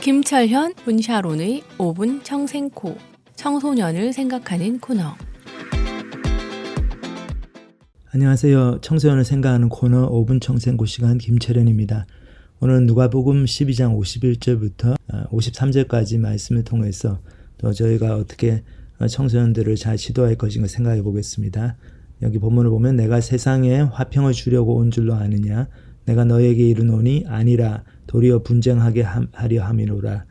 김철현, 문샤론의 5분 청생코, 청소년을 생각하는 코너. 안녕하세요. 청소년을 생각하는 코너 5분 청생코 시간 김철현입니다. 오늘은 누가복음 12장 51절부터 53절까지 말씀을 통해서 또 저희가 어떻게 청소년들을 잘 지도할 것인가 생각해 보겠습니다. 여기 본문을 보면 내가 세상에 화평을 주려고 온 줄로 아느냐 내가 너에게 이르노니 아니라 도리어 분쟁하게 하려 함이로라.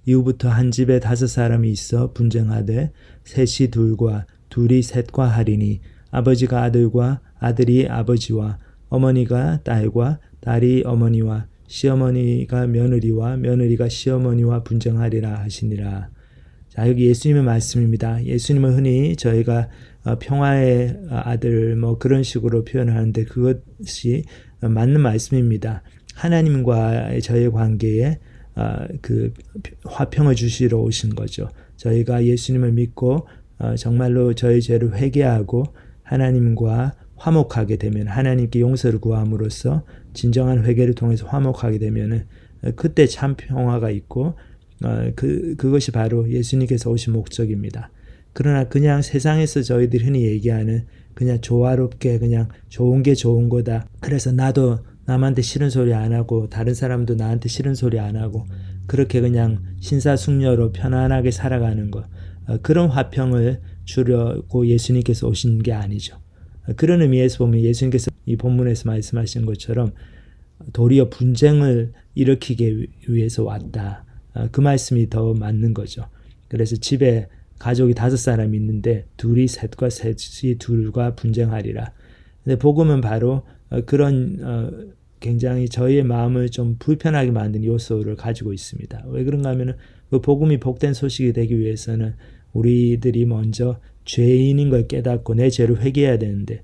이후부터 한 집에 5사람이 있어 분쟁하되 셋이 둘과 둘이 셋과 하리니 아버지가 아들과 아들이 아버지와 어머니가 딸과 딸이 어머니와 시어머니가 며느리와 며느리가 시어머니와 분쟁하리라 하시니라. 자, 여기 예수님의 말씀입니다. 예수님은 흔히 저희가 평화의 아들 그런 식으로 표현하는데 그것이 맞는 말씀입니다. 하나님과 저희의 관계에 그 화평을 주시러 오신 거죠. 저희가 예수님을 믿고 정말로 저희 죄를 회개하고 하나님과 화목하게 되면 하나님께 용서를 구함으로써 진정한 회개를 통해서 화목하게 되면 그때 참 평화가 있고 그것이 바로 예수님께서 오신 목적입니다. 그러나 그냥 세상에서 저희들이 흔히 얘기하는 그냥 조화롭게 그냥 좋은 게 좋은 거다. 그래서 나도 남한테 싫은 소리 안 하고 다른 사람도 나한테 싫은 소리 안 하고 그렇게 그냥 신사숙녀로 편안하게 살아가는 것. 그런 화평을 주려고 예수님께서 오신 게 아니죠. 그런 의미에서 보면 예수님께서 이 본문에서 말씀하신 것처럼 도리어 분쟁을 일으키기 위해서 왔다. 그 말씀이 더 맞는 거죠. 그래서 집에 가족이 5사람이 있는데 둘이 셋과 셋이 둘과 분쟁하리라. 근데 복음은 바로 그런 굉장히 저희의 마음을 좀 불편하게 만든 요소를 가지고 있습니다. 왜 그런가 하면 그 복음이 복된 소식이 되기 위해서는 우리들이 먼저 죄인인 걸 깨닫고 내 죄를 회개해야 되는데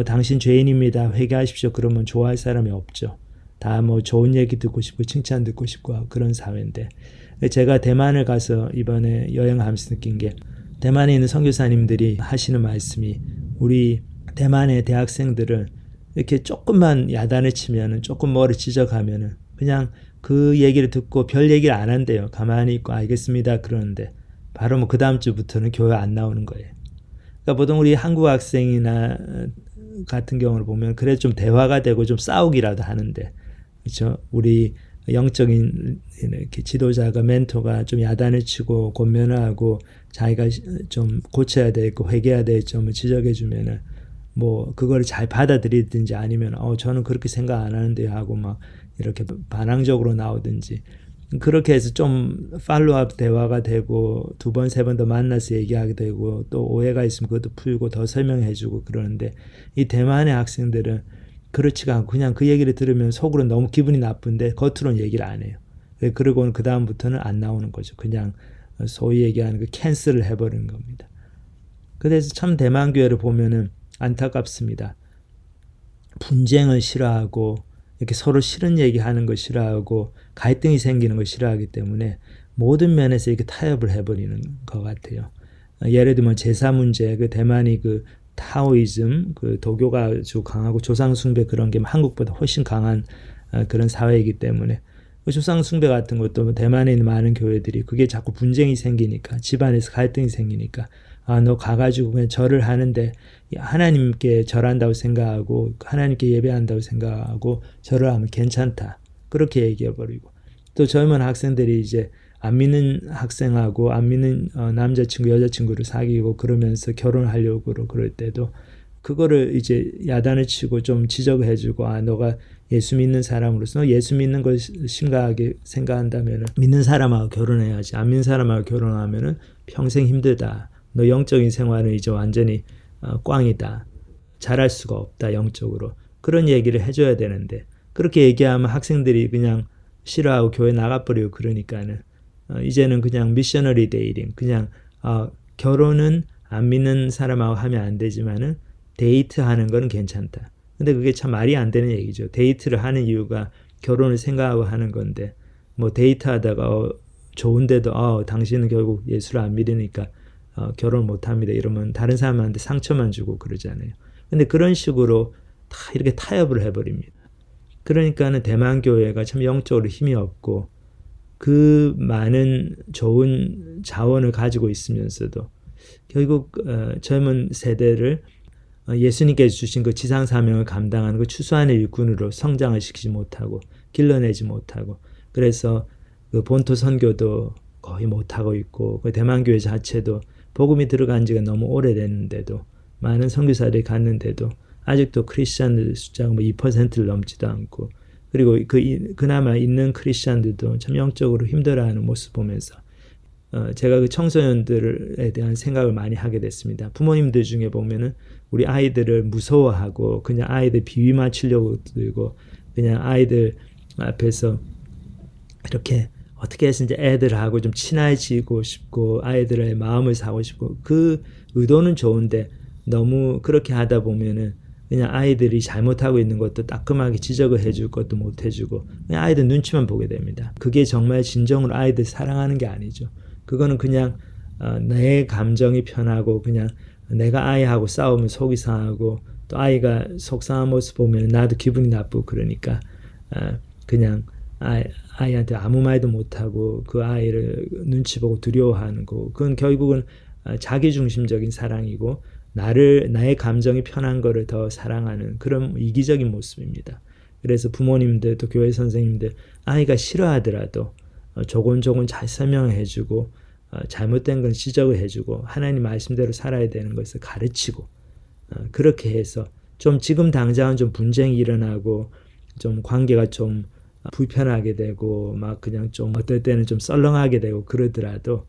당신 죄인입니다. 회개하십시오. 그러면 좋아할 사람이 없죠. 다 좋은 얘기 듣고 싶고 칭찬 듣고 싶고 그런 사회인데 제가 대만을 가서 이번에 여행하면서 느낀 게 대만에 있는 선교사님들이 하시는 말씀이 우리 대만의 대학생들은 이렇게 조금만 야단을 치면은 조금 뭐를 지적하면은 그냥 그 얘기를 듣고 별 얘기를 안 한대요. 가만히 있고 알겠습니다 그러는데 바로 그 다음 주부터는 교회 안 나오는 거예요. 그러니까 보통 우리 한국 학생이나 같은 경우를 보면 그래 좀 대화가 되고 좀 싸우기라도 하는데 그렇죠? 우리 영적인 이렇게 지도자가 멘토가 좀 야단을 치고 권면하고 자기가 좀 고쳐야 될 거 회개해야 될 점을 지적해 주면은 그걸 잘 받아들이든지 아니면 저는 그렇게 생각 안 하는데 하고 이렇게 반항적으로 나오든지 그렇게 해서 좀 팔로우업 대화가 되고 2번, 3번 더 만나서 얘기하게 되고 또 오해가 있으면 그것도 풀고 더 설명해 주고 그러는데 이 대만의 학생들은 그렇지가 않고 그냥 그 얘기를 들으면 속으로 너무 기분이 나쁜데 겉으로는 얘기를 안 해요. 그리고는 그 다음부터는 안 나오는 거죠. 그냥 소위 얘기하는 그 캔슬을 해버리는 겁니다. 그래서 참 대만 교회를 보면은 안타깝습니다. 분쟁을 싫어하고 이렇게 서로 싫은 얘기하는 걸 싫어하고 갈등이 생기는 걸 싫어하기 때문에 모든 면에서 이렇게 타협을 해버리는 것 같아요. 예를 들면 제사 문제, 그 대만이 그 타오이즘, 그 도교가 아주 강하고 조상숭배 그런 게 한국보다 훨씬 강한 그런 사회이기 때문에 그 조상숭배 같은 것도 대만에 있는 많은 교회들이 그게 자꾸 분쟁이 생기니까 집안에서 갈등이 생기니까 너 가가지고 그냥 절을 하는데 하나님께 절한다고 생각하고 하나님께 예배한다고 생각하고 절을 하면 괜찮다. 그렇게 얘기해버리고 또 젊은 학생들이 이제 안 믿는 학생하고 안 믿는 남자친구 여자친구를 사귀고 그러면서 결혼하려고 그럴 때도 그거를 이제 야단을 치고 좀 지적을 해주고 너가 예수 믿는 사람으로서 예수 믿는 걸 심각하게 생각한다면 믿는 사람하고 결혼해야지 안 믿는 사람하고 결혼하면 평생 힘들다. 너 영적인 생활은 이제 완전히 꽝이다. 잘할 수가 없다 영적으로. 그런 얘기를 해줘야 되는데 그렇게 얘기하면 학생들이 그냥 싫어하고 교회 나가버리고 그러니까는 이제는 그냥 미셔너리 데이팅 그냥 결혼은 안 믿는 사람하고 하면 안 되지만은 데이트하는 건 괜찮다. 근데 그게 참 말이 안 되는 얘기죠. 데이트를 하는 이유가 결혼을 생각하고 하는 건데 데이트하다가 좋은데도 당신은 결국 예수를 안 믿으니까 결혼 못합니다. 이러면 다른 사람한테 상처만 주고 그러잖아요. 근데 그런 식으로 다 이렇게 타협을 해버립니다. 그러니까는 대만 교회가 참 영적으로 힘이 없고 그 많은 좋은 자원을 가지고 있으면서도 결국 젊은 세대를 예수님께서 주신 그 지상사명을 감당하는 그 추수하는 일꾼으로 성장을 시키지 못하고 길러내지 못하고, 그래서 그 본토 선교도 거의 못하고 있고, 그 대만교회 자체도 복음이 들어간 지가 너무 오래됐는데도, 많은 선교사들이 갔는데도 아직도 크리스찬들 숫자가 뭐 2%를 넘지도 않고, 그리고 그나마 있는 크리스찬들도 참 영적으로 힘들어하는 모습 보면서 제가 그 청소년들에 대한 생각을 많이 하게 됐습니다. 부모님들 중에 보면은 우리 아이들을 무서워하고 그냥 아이들 비위 맞추려고 들고, 그냥 아이들 앞에서 이렇게 어떻게 해서 이제 애들하고 좀 친해지고 싶고 아이들의 마음을 사고 싶고, 그 의도는 좋은데 너무 그렇게 하다 보면은 그냥 아이들이 잘못하고 있는 것도 따끔하게 지적을 해줄 것도 못 해주고 그냥 아이들 눈치만 보게 됩니다. 그게 정말 진정으로 아이들 사랑하는 게 아니죠. 그거는 그냥 내 감정이 편하고 그냥 내가 아이하고 싸우면 속이 상하고 또 아이가 속상한 모습 보면 나도 기분이 나쁘고, 그러니까 그냥 아이한테 아무 말도 못하고 그 아이를 눈치 보고 두려워하는 거, 그건 결국은 자기중심적인 사랑이고 나의 감정이 편한 거를 더 사랑하는 그런 이기적인 모습입니다. 그래서 부모님들 또 교회 선생님들 아이가 싫어하더라도 조곤조곤 잘 설명해주고 잘못된 건 지적을 해주고 하나님 말씀대로 살아야 되는 것을 가르치고, 그렇게 해서 좀 지금 당장은 좀 분쟁이 일어나고 좀 관계가 좀 불편하게 되고 막 그냥 좀 어떨 때는 좀 썰렁하게 되고 그러더라도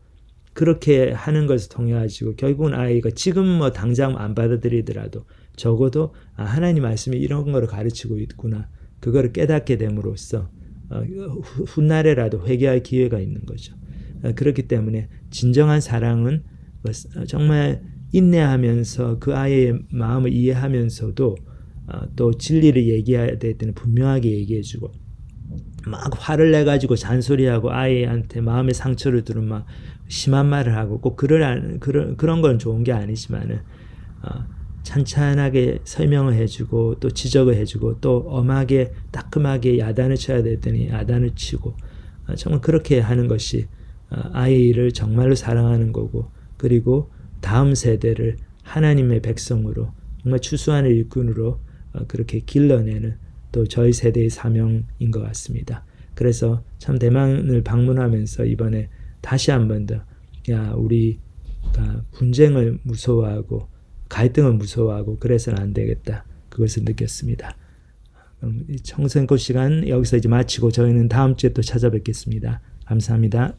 그렇게 하는 것을 통해 가지고 결국은 아이가 지금 뭐 당장 안 받아들이더라도 적어도 하나님 말씀이 이런 거를 가르치고 있구나, 그거를 깨닫게 됨으로써 훗날에라도 회개할 기회가 있는 거죠. 그렇기 때문에 진정한 사랑은 정말 인내하면서 그 아이의 마음을 이해하면서도 또 진리를 얘기해야 될 때는 분명하게 얘기해주고, 막 화를 내가지고 잔소리하고 아이한테 마음의 상처를 두는 막 심한 말을 하고 꼭 그런 건 좋은 게 아니지만은 찬찬하게 설명을 해주고 또 지적을 해주고 또 엄하게 따끔하게 야단을 쳐야 될 때는 야단을 치고, 정말 그렇게 하는 것이 아이를 정말로 사랑하는 거고, 그리고 다음 세대를 하나님의 백성으로 정말 추수하는 일꾼으로 그렇게 길러내는 또 저희 세대의 사명인 것 같습니다. 그래서 참 대만을 방문하면서 이번에 다시 한 번 더 우리가 분쟁을 무서워하고 갈등을 무서워하고 그래서는 안 되겠다, 그것을 느꼈습니다. 그럼 청생꽃 시간 여기서 이제 마치고 저희는 다음 주에 또 찾아뵙겠습니다. 감사합니다.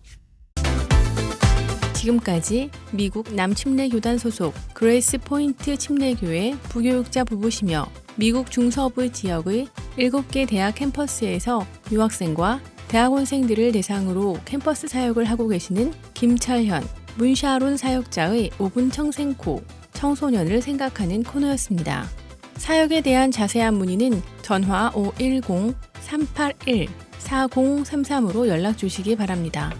지금까지 미국 남침례교단 소속 그레이스 포인트 침례교회 부교육자 부부시며 미국 중서부 지역의 7개 대학 캠퍼스에서 유학생과 대학원생들을 대상으로 캠퍼스 사역을 하고 계시는 김철현, 문샤론 사역자의 5분 청생코, 청소년을 생각하는 코너였습니다. 사역에 대한 자세한 문의는 전화 510-381-4033으로 연락 주시기 바랍니다.